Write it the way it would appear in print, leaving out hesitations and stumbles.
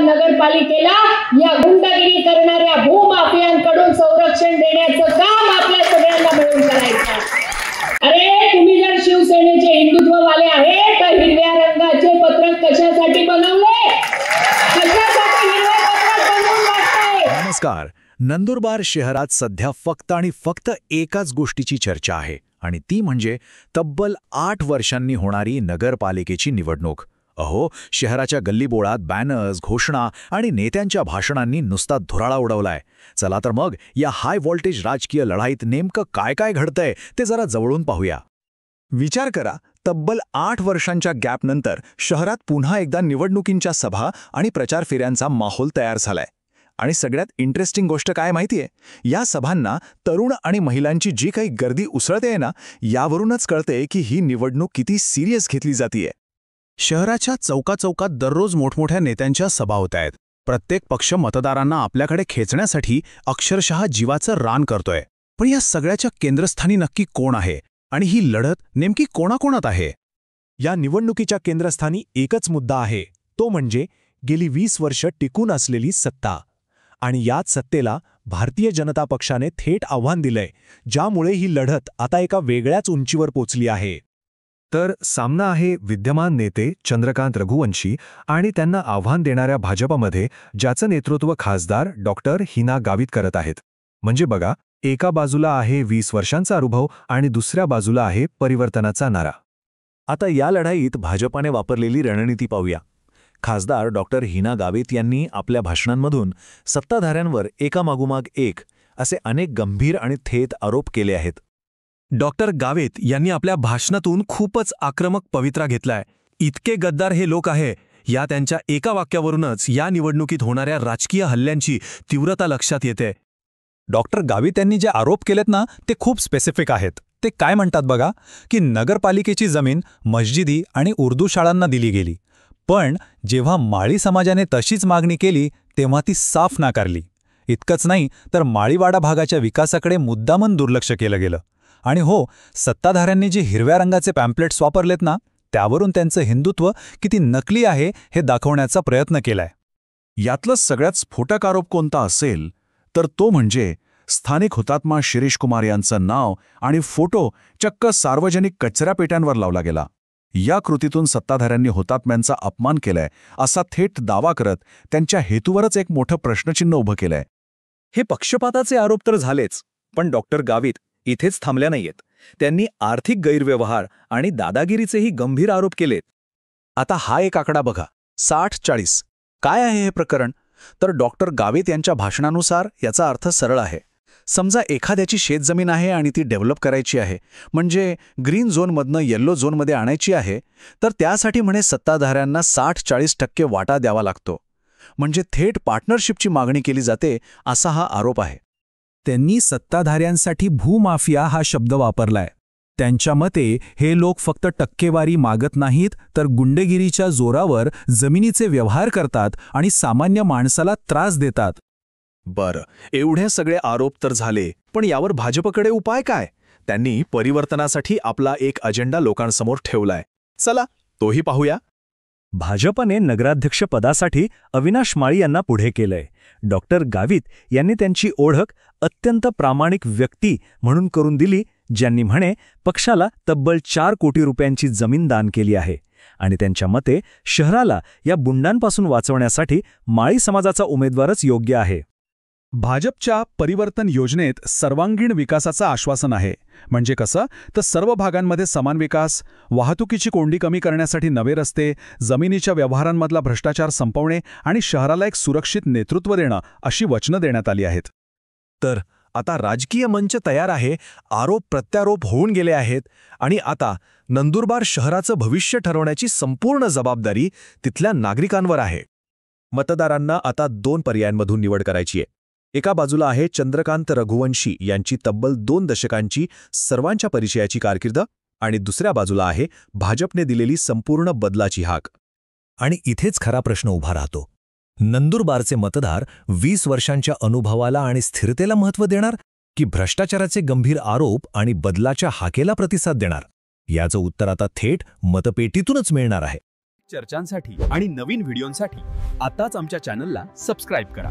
नगरपालिकेला या गुंडगिरी करणाऱ्या भूमाफियांकडून संरक्षण देण्याचं काम आपल्या सगळ्यांना मिळून करायचं. अरे तुम्ही जर शिवसेनेचे हिंदुत्ववाले आहे तर हिरव्या रंगाचे पत्रक कशासाठी बनवले? कशासाठी हिरवे पत्रक बनवून वाटताय? नमस्कार. नंदुरबार शहरात सध्या फक्त आणि फक्त एकाच गोष्टीची चर्चा आहे आणि ती म्हणजे तब्बल 8 वर्षांनी होणारी नगरपालिकेची निवडणूक. अहो, शहराच्या गल्लीबोळात बॅनर्स, घोषणा आणि नेत्यांच्या भाषणांनी नुसता धुराळा उडवलाय. चला तर मग या हाय व्होल्टेज राजकीय लढाईत नेमकं काय काय घडतंय ते जरा जवळून पाहूया. विचार करा, तब्बल 8 वर्षांच्या गॅपनंतर शहरात पुन्हा एकदा निवडणुकींच्या सभा आणि प्रचार फेऱ्यांचा माहोल तयार झालाय. आणि सगळ्यात इंटरेस्टिंग गोष्ट काय माहितीये? या सभांना तरुण आणि महिलांची जी काही गर्दी उसळते ना, यावरूनच कळते की ही निवडणूक किती सिरियस घेतली जातीये. शहराच्या चौकाचौकात दररोज मोठमोठ्या नेत्यांच्या सभा होत आहेत. प्रत्येक पक्ष मतदारांना आपल्याकडे खेचण्यासाठी अक्षरशः जीवाचं रान करतोय. पण या सगळ्याच्या केंद्रस्थानी नक्की कोण आहे आणि ही लढत नेमकी कोणाकोणात आहे? या निवडणुकीच्या केंद्रस्थानी एकच मुद्दा आहे, तो म्हणजे गेली 20 वर्ष टिकून असलेली सत्ता. आणि याच सत्तेला भारतीय जनता पक्षाने थेट आव्हान दिलंय, ज्यामुळे ही लढत आता एका वेगळ्याच उंचीवर पोचली आहे. तर सामना आहे विद्यमान नेते चंद्रकांत रघुवंशी आणि त्यांना आव्हान देणाऱ्या भाजपमध्ये, ज्याचं नेतृत्व खासदार डॉक्टर हिना गावित करत आहेत. म्हणजे बघा, एका बाजूला आहे 20 वर्षांचा अनुभव आणि दुसऱ्या बाजूला आहे परिवर्तनाचा नारा. आता या लढाईत भाजपाने वापरलेली रणनीती पाहूया. खासदार डॉक्टर हिना गावित यांनी आपल्या भाषणांमधून सत्ताधाऱ्यांवर एकामागोमाग एक असे अनेक गंभीर आणि थेट आरोप केले आहेत. डॉक्टर गावित यांनी आपल्या भाषणातून खूपच आक्रमक पवित्रा घेतलाय. इतके गद्दार हे लोक आहे, या त्यांच्या एका वाक्यावरूनच या निवडणुकीत होणाऱ्या राजकीय हल्ल्यांची तीव्रता लक्षात येते. डॉक्टर गावित यांनी जे आरोप केलेत ना, ते खूप स्पेसिफिक आहेत. ते काय म्हणतात बघा, की नगरपालिकेची जमीन मस्जिदी आणि उर्दू शाळांना दिली गेली, पण जेव्हा माळी समाजाने तशीच मागणी केली तेव्हा ती साफ नाकारली. इतकंच नाही तर माळीवाडा भागाच्या विकासाकडे मुद्दामन दुर्लक्ष केलं गेलं. आणि हो, सत्ताधाऱ्यांनी जे हिरव्या रंगाचे पॅम्पलेट्स वापरलेत ना, त्यावरून त्यांचं हिंदुत्व किती नकली आहे हे दाखवण्याचा प्रयत्न केलाय. यातलं सगळ्यात स्फोटक आरोप कोणता असेल तर तो म्हणजे स्थानिक हुतात्मा शिरीष कुमार यांचं नाव आणि फोटो चक्क सार्वजनिक कचऱ्यापेट्यांवर लावला गेला. या कृतीतून सत्ताधाऱ्यांनी हुतात्म्यांचा अपमान केलाय असा थेट दावा करत त्यांच्या हेतूवरच एक मोठं प्रश्नचिन्ह उभं केलंय. हे पक्षपाताचे आरोप तर झालेच, पण डॉक्टर गावित इथेच थांबल्या नाहीयेत. त्यांनी आर्थिक गैरव्यवहार आणि दादागिरीचेही गंभीर आरोप केलेत. आता हा एक आकडा बघा, 60-40. काय आहे हे प्रकरण? तर डॉक्टर गावित यांच्या भाषणानुसार याचा अर्थ सरळ आहे. समजा एखाद्याची शेतजमीन आहे आणि ती डेव्हलप करायची आहे, म्हणजे ग्रीन झोनमधनं येल्लो झोनमध्ये आणायची आहे, तर त्यासाठी म्हणे सत्ताधाऱ्यांना 60-40% वाटा द्यावा लागतो. म्हणजे थेट पार्टनरशिपची मागणी केली जाते असा हा आरोप आहे. त्यांनी सत्ताधाऱ्यांसाठी भूमाफिया हा शब्द वापरलाय. त्यांच्या मते हे लोक फक्त टक्केवारी मागत नाहीत, तर गुंडगिरीच्या जोरावर जमिनीचे व्यवहार करतात आणि सामान्य माणसाला त्रास देतात. बरं, एवढे सगळे आरोप तर झाले, पण यावर भाजपकडे उपाय काय? त्यांनी परिवर्तनासाठी आपला एक अजेंडा लोकांसमोर ठेवलाय. चला तोही पाहूया. भाजपने नगराध्यक्षपदासाठी अविनाश माळी यांना पुढे केलंय. डॉक्टर गावित यांनी त्यांची ओळख अत्यंत प्रामाणिक व्यक्ती म्हणून करून दिली, ज्यांनी म्हणे पक्षाला तब्बल 4 कोटी रुपयांची जमीन दान केली आहे. आणि त्यांच्या मते शहराला या बुंडांपासून वाचवण्यासाठी माळी समाजाचा उमेदवारच योग्य आहे. भाजपच्या परिवर्तन योजनेत सर्वांगीण विकासाचं आश्वासन आहे. म्हणजे कसं? तर सर्व भागांमध्ये समान विकास, वाहतुकीची कोंडी कमी करण्यासाठी नवे रस्ते, जमिनीच्या व्यवहारांमधला भ्रष्टाचार संपवणे आणि शहराला एक सुरक्षित नेतृत्व देणं अशी वचनं देण्यात आली आहेत. तर आता राजकीय मंच तयार आहे, आरोप प्रत्यारोप होऊन गेले आहेत आणि आता नंदुरबार शहराचं भविष्य ठरवण्याची संपूर्ण जबाबदारी तिथल्या नागरिकांवर आहे. मतदारांना आता 2 पर्यायांमधून निवड करायची आहे. एका बाजूला आहे चंद्रकांत रघुवंशी यांची तब्बल 2 दशकांची सर्वांच्या परिचयाची कारकीर्द आणि दुसऱ्या बाजूला आहे भाजपने दिलेली संपूर्ण बदलाची हाक. आणि इथेच खरा प्रश्न उभा राहतो. नंदुरबारचे मतदार 20 वर्षांच्या अनुभवाला आणि स्थिरतेला महत्त्व देणार की भ्रष्टाचाराचे गंभीर आरोप आणि बदलाच्या हाकेला प्रतिसाद देणार? याचं उत्तर आता थेट मतपेटीतूनच मिळणार आहे. चर्चांसाठी आणि नवीन व्हिडिओंसाठी आताच आमच्या चॅनलला सबस्क्राईब करा.